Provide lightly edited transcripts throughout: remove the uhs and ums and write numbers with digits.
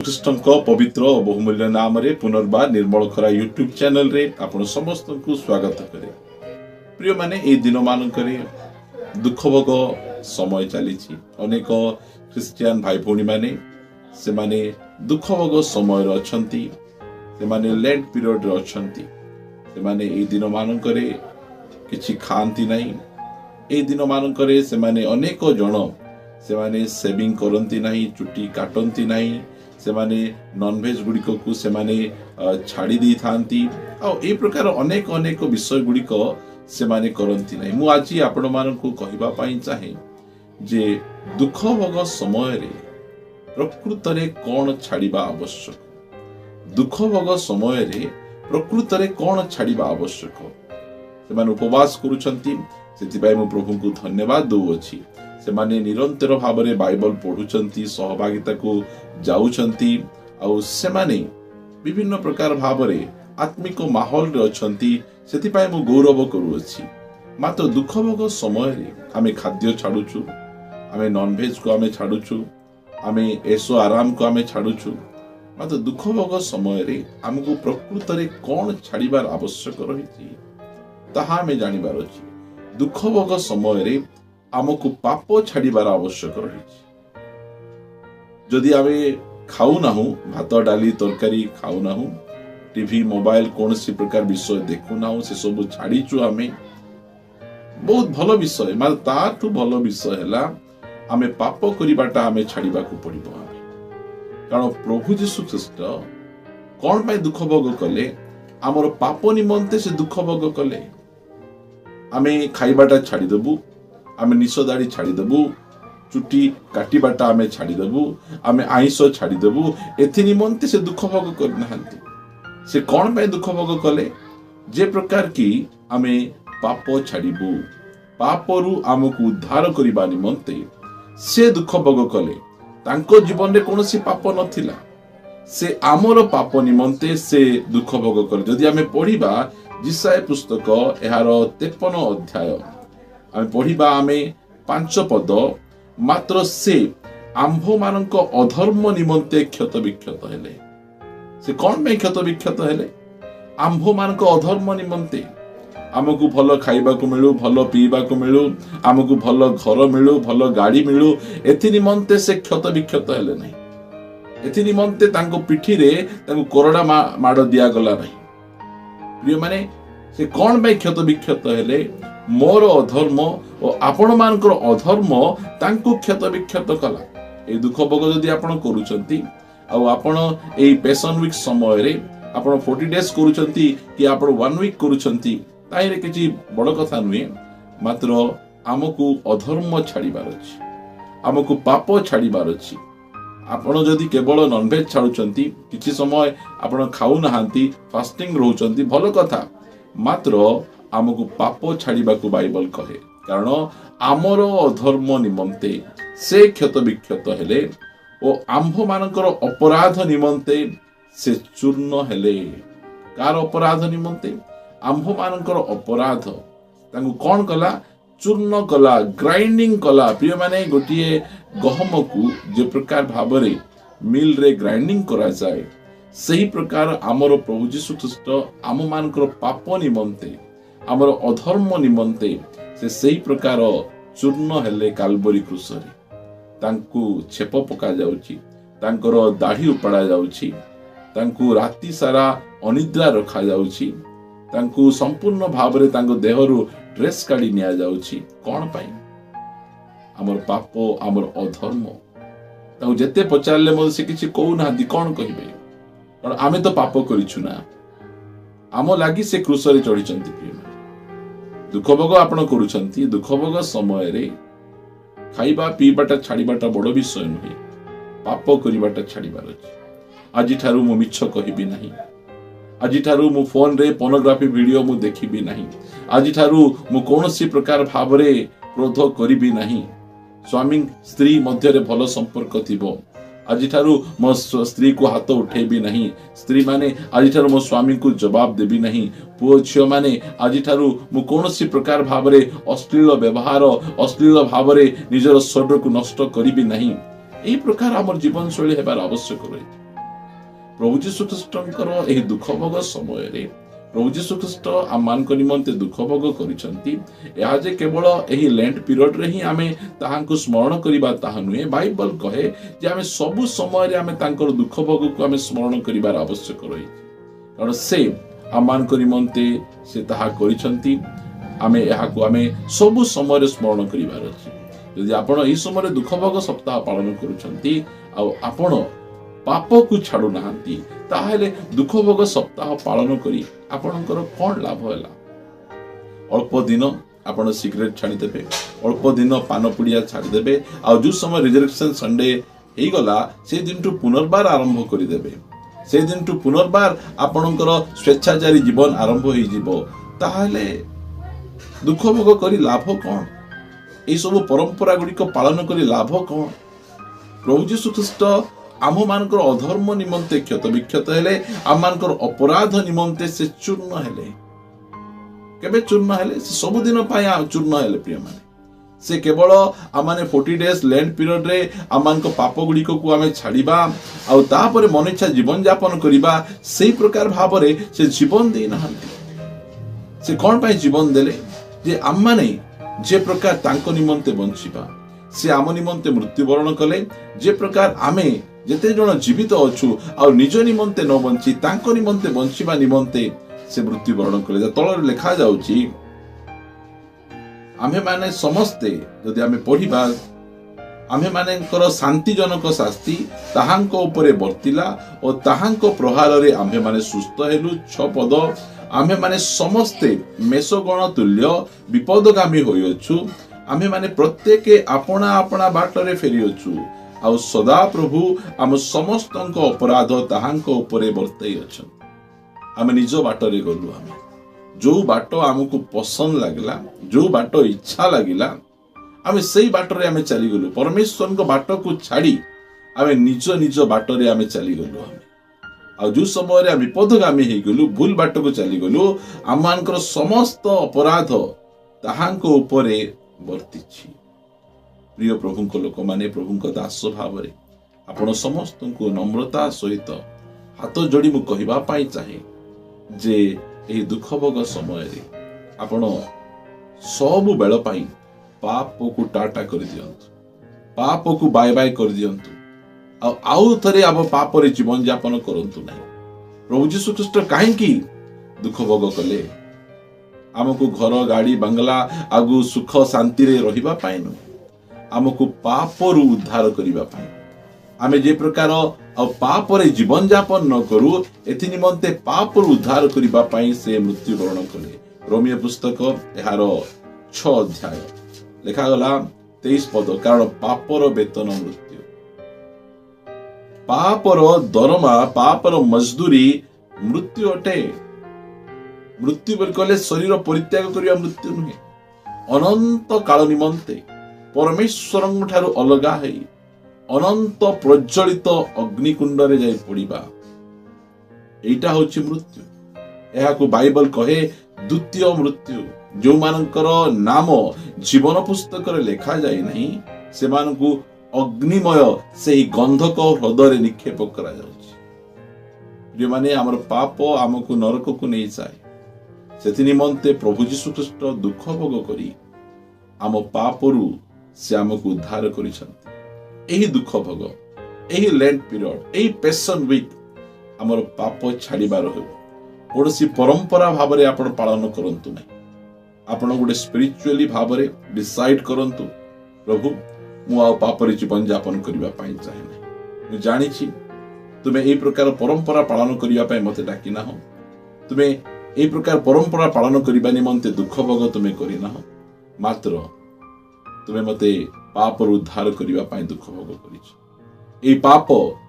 कृष्ण पवित्र और बहुमूल्य नाम रे पुनर्बार निर्मल खरा यूट्यूब चैनल रे आपण समस्त को स्वागत करे। प्रिय माने ए दिन मानकरे दुख भोग समय चली अनेक ख्रिस्टियन भाई भौणी माने से माने दुख भोग समय अछंती से माने लेंट पीरियड रे अछंती से माने ए दिन मानकरे किछि खांती नाही। ए दिन मानकरे से माने अनेक जण से माने सेविंग करंती नाही, चुटी काटंती नाही, से माने नॉन वेज गुड़िक को से माने छाड़ी दी थांती आ ए प्रकार अनेक अनेक विषय गुड़िक से माने करंती नाही। मु आज आपण मानकु कहिबा पई चाहे जे दुख भोग समय रे प्रकृत रे कोन छाड़ीबा आवश्यक, दुख भोग समय रे प्रकृत रे कोन छाड़ीबा आवश्यक। से माने उपवास करूछंती, सेति पई मु प्रभु को धन्यवाद दउछि। से माने निरंतर भाव रे बाइबल पढुछंती, सहभागिता को जाउछंती आ से माने विभिन्न प्रकार भाव रे आत्मिक माहौल रे अछंती। सेति पई मु गौरव करूछि। मात्र दुख भोग समय रे आमे खाद्य छाडुछु, आमे नॉन वेज को आमे छाडुछु, आमे ऐसो आराम को आमे छाडुछु। मात्र दुख भोग समय रे हमको प्रकृत रे कोन छाड़ीबार आवश्यक रहिछि ताहा आमे जानिबार अछि। दुख भोग समय रे हमको पाप छाड़ीबार आवश्यक रहिछि। जदि आमे खाऊ नाहु, भात डाली तरकारी खाऊ नाहु, टीवी मोबाइल कौन सी प्रकार विषय देखु नाहु, से सब छाड़ीचु आमे बहुत भल विषय। मात्र ताठु भल विषय हैला आमे पाप करिबाटा आमे छाड़ीबा को पड़िबो। कारण प्रभु यीशु ख्रीस्ट कौन पाई दुख भोग कले, आमर पाप निमंते से दुख भोग कले। आमे खाइबाटा छाड़ी देबु, आमे निश दाढ़ी छाड़ी देबु, चुटी काटिबाटा आमे छाड़ी देबु, आमे आइंस छाड़ी देबु। एथि निमंते से दुख भोग करनाहांती। से कौन पाई दुख भोग कले, जे प्रकार की आमे पाप छाड़ीबु, पापरु आमको उद्धार करिबा निमंते से दुख भोग कले। तांको जीवन रे कोनोसी पाप नथिला, से आमर पाप निमंते से दुख भोग कले। जदि आमे पढ़िबा जिसाय पुस्तक एहार 53 अध्याय आमे पढ़िबा आमे 5 पद, मात्र से आंभ मानक अधर्म निमंते क्षत विक्षत हेले। से कौन में क्षत विक्षत हेले? आंभ मानक अधर्म निमंते। आमको भल खाइबा को मिलू, भल पीबा को मिलू, आमको भल घर मिलू, भल गाड़ी मिलू, एथि निमंते से क्षत विक्षत हेले नहीं। एथि निमंते तांको पिठी रे तांको कोरडा माड़ दिया गला नहीं। प्रिय माने से कौन बाई क्षत विक्षत हेले? मोर अधर्म और आपण मानकर अधर्म तांको क्षत विक्षत कला। ए दुख भोग जदि आपण करूचंती आ आपण ए पैशन वीक समय रे आपण 40 डेज करूचंती कि आपण 1 वीक करूचंती, ताइरे किछि बड़ कथा नुहे। मात्र आमको अधर्म छाड़ीबार अछि, आमको पाप छाड़ीबार अछि। आपण जदि केवल नॉनवेज छाड़ुचंती, किछि समय आपण खाऊ नाहांती, फास्टिंग रहउचंती, भल कथा। मात्र आमको पाप छाड़ीबा को बाइबल कहे। कारण आमर अधर्म निमंते से क्षत विक्षत हेले ओ आंभ मानकर अपराध निमंते से चूर्ण हेले। कार अपराध निमंते? आंभ मानकर अपराध तांको कौन कला? चूर्ण कला, ग्राइंडिंग कला। प्रिय माने गोटिए गहम को जे प्रकार भाव रे मिल रे ग्राइंडिंग करा जाए, सही प्रकार आमर प्रभु यीशु ख्रीस्ट आम मानकर पाप निमंते, आमर अधर्म निमंते से सही प्रकार चूर्ण हेले काल्वरी क्रूस रे। तांको छेप पका जाउची, तांकर दाढ़ी उपाड़ा जाउची, तांको राति सारा अनिद्रा रखा जाउची, तांको संपूर्ण भाव रे तांको देहरु ड्रेस काढी निया जाउची। कोन पाई? आमर पाप, आमर अधर्म। तांको जेते पचारले मो से किछि कहू नाहंती, कोन कहिबे? कारण आमे तो पाप करिछु ना, आम लागि से क्रूस रे चढ़िचंती। प्रिय दुख भोग आपण करूचंती, दुख भोग समय रे खाइबा पीबाटा छाड़ीबाटा बड़ विषय नुहे, पाप करिबाटा छाड़ीबार अछि। आज ठारू मु मिछ कहिबी नाही, आज ठारू मु फोन रे पोर्नोग्राफी वीडियो मु देखिबी नाही, आज ठारू मु कोनोसी प्रकार भाव रे क्रोध करिबी नाही। स्वामी स्त्री मध्य रे भल संपर्क थिबो, आज ठारू मो स्त्री को हाथ उठेबी नहीं। स्त्री माने आज ठारू मो स्वामी को जवाब देबी नहीं। पुओ झियो माने आज ठारू मु कोनोसी प्रकार भाव रे अश्लील व्यवहार, अश्लील भाव रे निजर शरीर को नष्ट करिबी नहीं। एही प्रकार हमर जीवन शैली हेबार आवश्यक रही। प्रभु यीशु ख्रीष्टंकर एही दुख भोग समय रे प्रभु यीशु ख्रीष्ट आम निमंते दुख भोग करिसंती। या जे केवल एही लेंट पीरियड रे ही आमे ताहांकु स्मरण करिबा ताहा नुहे। बाइबल कहे जे आमे सबु समय रे आमे तांकर दुख भोग को आमे स्मरण करिबार आवश्यक रही, कारण से आम निमंते से ताहा करिसंती। आमे एहाकु आमे सबु समय रे स्मरण करिबार अछि। यदि आपण एही समय रे दुख भोग सप्ताह पालन करूछंती आ आपण पाप को छाड़ू नाहंती, ताहेले दुख भोग सप्ताह पालन करी आपणकर कौन लाभ है? अल्प दिन आपण सिगरेट छाड़ीदेवे, अल्प दिन पान पुड़िया छाड़ीदेवे, आ जो समय रिजरेक्शन संडे हो गला से दिन टू पुनर्बार आरंभ करदेवे, से दिन टू पुनर्बार आपणकर स्वेच्छाचारी जीवन आरंभ हो जिवो, ताहेले दुख भोग करी लाभ कौन? ये सब परंपरा गुड़िक पालन करी लाभ कौन? प्रभु यीशु ख्रीष्ट आम मानकर अधर्म निमंते क्षत विक्षत हेले, आम मानकर अपराध निमंते से चूर्ण हेले। केबे चूर्ण हेले? से सब दिन पाए चूर्ण हेले। प्रिय माने से केवल आम माने 40 डेज लेंट पीरियड रे आम मानक पाप गुड़िक को आमे छाड़िबा आ तापरे मन इच्छा जीवन यापन करिबा, सेही प्रकार भाबरे से जीवन दे नाहंती। से कोन पाए जीवन देले? जे आम माने जे प्रकार तांको निमंते बंचिबा, से आम निमंते मृत्युवरण कले। जे प्रकार आमे जेते जण जीवित अछु आ निज निमंते न बंची तांको निमंते बंचिबा निमंते से मृत्युवरण कले। तଳରେ लेखा जाउची, आमे माने समस्ते जदि आमे पढिबा, आमे मानेकर शांतिजनक शास्ति ताहांको उपरे वर्तिला और ताहांको प्रहार रे आमे माने सुस्थ हेलु। 6 पद, आमे माने समस्ते मेषगण तुल्य विपदगामी होइअछु। आमे माने प्रत्येक आपणा आपणा बाटरे फेरिअछु आ सदा प्रभु आम समस्त अपराध ताहांको उपरे वर्तई अछन। आमे निज बाटरे गलु, आमे जो बाट आमको पसंद लागला, जो बाट इच्छा लागिला, आमे सेही बाटरे आमे चली गलु। परमेश्वर को बाट को छाड़ी आमे निज निज बाटरे आमे चली गलु। आमे आ जो समय रे विपदगामी हे गलु, भूल बाट को चली गलु, आम मानकर समस्त अपराध ताहांको उपरे वर्तिछि। प्रिय प्रभु को लोक माने प्रभु को दास भाव रे आपण समस्त को नम्रता सहित हाथ जोड़ी मु कहिबा पाई चाहे जे एही दुख भोग समय रे आपण सब बेल पाई पाप को टाटा कर दियंतु, पाप को बाय बाय कर दियंतु, आउ थरे अब पाप रे जीवन यापन करंतु नहीं। प्रभु यीशु ख्रीष्ट काहेकि दुख भोग कले? आमको घर गाड़ी बंगला आगु सुख शांति रे रहिबा पाई न, आमको पाप रु उद्धार करिबा पाई। आमे जे प्रकार आ पाप रे जीवन यापन न करू, एथि निमंते पाप रु उद्धार करिबा पाई से मृत्युवरण कले। रोमियो पुस्तक एहार 6 अध्याय लेखा गला 23 पद, कारण पापर वेतन मृत्यु, पापर दरमा, पापर मजदूरी मृत्यु अटे। मृत्यु बोल कले शरीर परित्याग करिया मृत्यु नुहे, अनंत काल निमंते परमेश्वर ठारू अलगा है अनंत प्रज्वलित अग्निकुंड रे जाई पड़िबा, एटा होछि मृत्यु। एहा को बाइबल कहे द्वितीय मृत्यु। जो मानकर नाम जीवन पुस्तक रे लेखा जाय नहीं, से मानकु अग्निमय सेही गंधक हृदय रे निक्षेप करा जाउछि। जे माने हमर पाप हमकु नरक को नै जाय, सेति निमंते प्रभु यीशु ख्रीष्ट दुख भोग करी आम पापरु से आमको उद्धार करिसंती। एही दुख भोग, एही लेंट पीरियड, एही पैशन वीक हमर पाप छाड़ीबार हो। कोनसी परंपरा भाव रे आपण पालन करंतु नै। आपण गोटे स्पिरिचुअली भाव रे डिसाइड करंतु, प्रभु मु आ पाप रे जीवन यापन करिबा पाई चाहे नै। मु जानि छी तुमे एही प्रकार परंपरा पालन करिबा पाई मते डाकिना हो, तुमे एही प्रकार परंपरा पालन करिबा निमंते दुख भोग तुमे करिना हो, मात्र तुमे मते पाप उद्धार करिबा पाई दुख भोग करिछ। एई पाप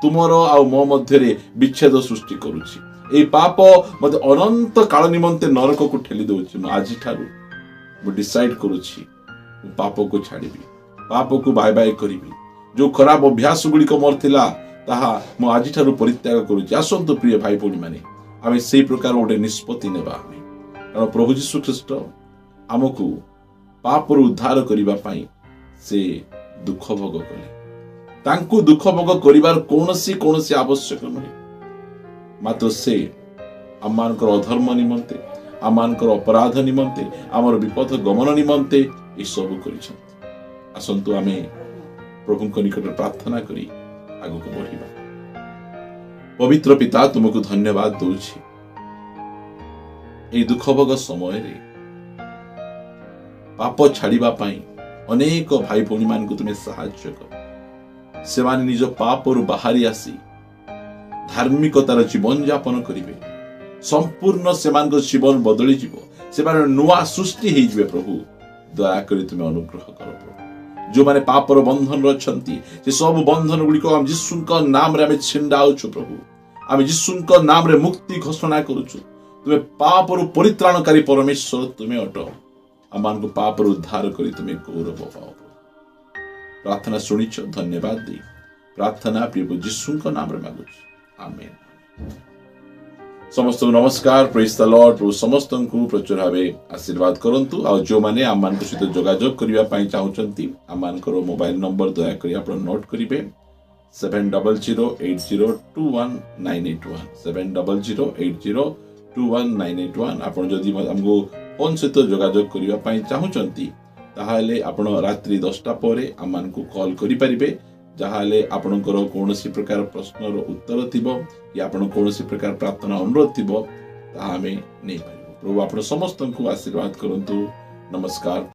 तुमर आ मो मध्य रे विच्छेद सृष्टि करूछि। एई पाप मते अनंत काल निमंते नरक को ठेली दउछि। मु आजि ठारू मु डिसाइड करूछि मु पाप को छाड़ीबी, पाप को बाय बाय करिबी। जो खराब अभ्यास गुडी को मोर थिला ताहा मु आजि ठारू परित्याग करूछि। आसंतु प्रिय भाई भौणी माने आमे सेई प्रकार गोटे निष्पत्ति नेबा। आमे कारण प्रभु यीशु ख्रीष्ट आमको पाप उद्धार करिबा पाई से दुख भोग कले। तांकु दुख भोग करिबार कोनोसी आवश्यक नहे। मात्र से आममानकर अधर्म निमंते आममानकर अपराध निमंते आमर विपद गमन निमंते ये सब करिसंत। आसंतु आमे प्रभु निकट प्रार्थना करी आगु को बढ़िबा। पवित्र पिता तुमको धन्यवाद दूची ए दुखभोग समय रे पाप छाड़िबा पाई अनेक भाई भौणी मान को तुम्हें साहाय्य कर से माने निज पाप रु बाहरी आसी धार्मिकतार जीवन यापन करिवे संपूर्ण से मान को जीवन बदली जीवो से माने नुआ सृष्टि हे जिवे। प्रभु दया करी तुम्हें अनुग्रह कर प्रभु जो माने पापर बंधन रछंती से सब बंधन गुडी को हम यीशु का नाम रे हमें छिंडाउछु। प्रभु आम यीशु का नाम रे मुक्ति घोषणा करूछु। तुम्हें पाप रु परित्राणकारी परमेश्वर तुम्हें अट आमान को पाप रु उद्धार करी तुम्हें गौरव पाओ। प्रार्थना सुनिछ धन्यवाद दे प्रार्थना प्रिय यीशु का नाम रे मांगुछु आमेन। समस्त नमस्कार प्रेज द लॉर्ड। प्रभु समस्त को प्रचुर भाव आशीर्वाद करंतु आ जो माने आमान को सहित जोगाजोग करिया पई चाहुचंती आमान को मोबाइल नंबर दया करी आपण नोट करिवे 7008021981 7008021981। आपण जदि हमको फोन सहित जोगाजोग करिया पई चाहुचंती ताहाले आपण रात्रि 10टा परे आमान को कॉल करि परिबे। जहाले आपणकर कौनसी प्रकार प्रश्नर उत्तर थिबो या आपण कौनसी प्रकार प्रार्थना अनुरोध थिबो ता हमें नहीं पाइबो। प्रभु आपण समस्त को आशीर्वाद करंतु। नमस्कार।